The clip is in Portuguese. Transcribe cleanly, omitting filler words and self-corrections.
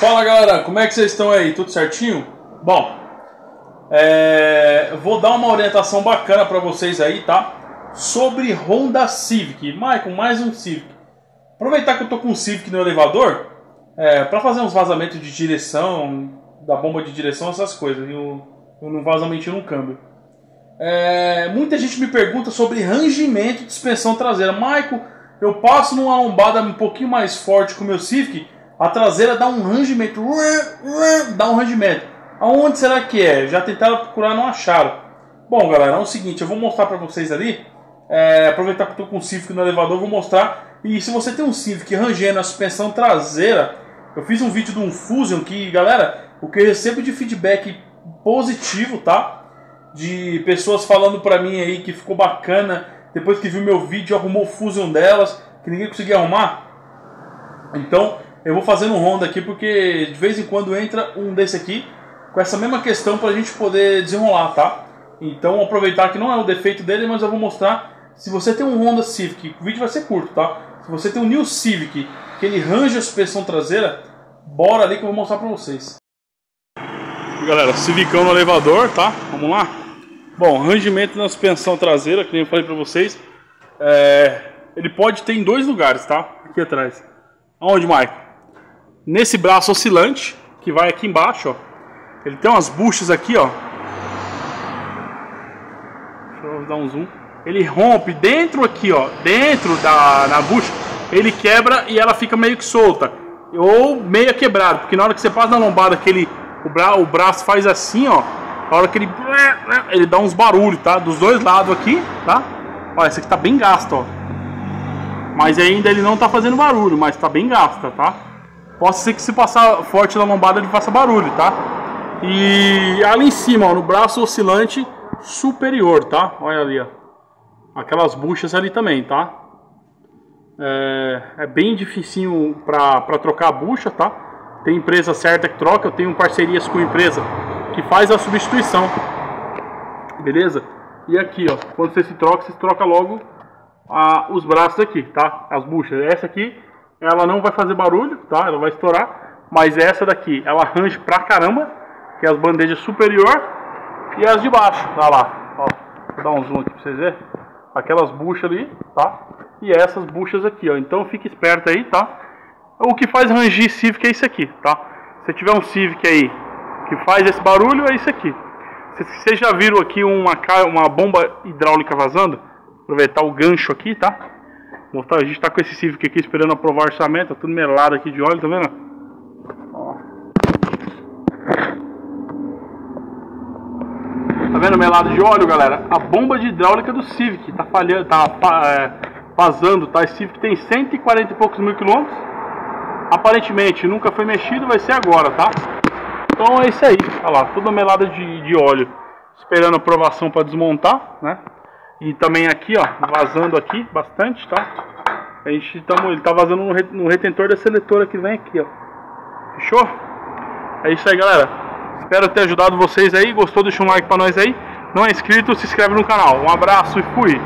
Fala galera, como é que vocês estão aí? Tudo certinho? Bom, eu vou dar uma orientação bacana para vocês aí, tá? Sobre Honda Civic. Michael, mais um Civic. Aproveitar que eu tô com um Civic no elevador, para fazer uns vazamentos de direção, da bomba de direção, essas coisas, e um vazamento no câmbio. Muita gente me pergunta sobre rangimento de suspensão traseira. Michael, eu passo numa lombada um pouquinho mais forte com o meu Civic, a traseira dá um rangimento, Aonde será que é? Já tentaram procurar, não acharam. Bom galera, é o seguinte, eu vou mostrar pra vocês ali, aproveitar que eu tô com o Civic no elevador, vou mostrar. E se você tem um Civic rangendo a suspensão traseira, eu fiz um vídeo de um Fusion que, galera, o que eu recebo de feedback positivo, tá? De pessoas falando pra mim aí que ficou bacana, depois que viu meu vídeo, arrumou o Fusion delas, que ninguém conseguia arrumar. Então, eu vou fazendo um Honda aqui, porque de vez em quando entra um desse aqui, com essa mesma questão pra gente poder desenrolar, tá? Então, aproveitar que não é o defeito dele, mas eu vou mostrar. Se você tem um Honda Civic, o vídeo vai ser curto, tá? Se você tem um New Civic, que ele range a suspensão traseira, bora ali que eu vou mostrar pra vocês. Galera, Civicão no elevador, tá? Vamos lá? Bom, rangimento na suspensão traseira, que nem eu falei pra vocês, ele pode ter em dois lugares, tá? Aqui atrás. Aonde, Michael? Nesse braço oscilante, que vai aqui embaixo, ó. Ele tem umas buchas aqui, ó. Deixa eu dar um zoom. Ele rompe dentro aqui, ó. Dentro da bucha, ele quebra e ela fica meio que solta. Ou meio quebrado, porque na hora que você passa na lombada, o braço faz assim, ó. Na hora que ele dá uns barulhos, tá? Dos dois lados aqui, tá? Olha, esse aqui tá bem gasto, ó. Mas ainda ele não tá fazendo barulho, mas tá bem gasta, tá? Pode ser que se passar forte na lombada ele faça barulho, tá? E ali em cima, ó, no braço oscilante superior, tá? Olha ali, ó. Aquelas buchas ali também, tá? É bem dificinho pra trocar a bucha, tá? Tem empresa certa que troca, eu tenho parcerias com empresa que faz a substituição. Beleza? E aqui, ó, quando você troca logo os braços aqui, tá? As buchas. Essa aqui, ela não vai fazer barulho, tá? Ela vai estourar. Mas essa daqui, ela range pra caramba, que é as bandejas superior e as de baixo. Tá lá, ó. Vou dar um zoom aqui pra vocês verem. Aquelas buchas ali, tá? E essas buchas aqui, ó. Então fique esperto aí, tá? O que faz rangir Civic é isso aqui, tá? Se tiver um Civic aí que faz esse barulho, é isso aqui. Vocês já viram aqui uma bomba hidráulica vazando? Aproveitar o gancho aqui, tá? Mostrar, a gente tá com esse Civic aqui esperando aprovar o orçamento, tá tudo melado aqui de óleo, tá vendo? Ó. Tá vendo melado de óleo, galera? A bomba de hidráulica do Civic tá falhando, tá vazando, tá? Esse Civic tem 140 e poucos mil quilômetros. Aparentemente nunca foi mexido, vai ser agora, tá? Então é isso aí, olha lá, toda melada de óleo, esperando aprovação para desmontar, né? E também aqui, ó, vazando aqui bastante, tá? Ele tá vazando no retentor da seletora que vem aqui, ó. Fechou? É isso aí, galera. Espero ter ajudado vocês aí. Gostou? Deixa um like pra nós aí. Não é inscrito, se inscreve no canal. Um abraço e fui!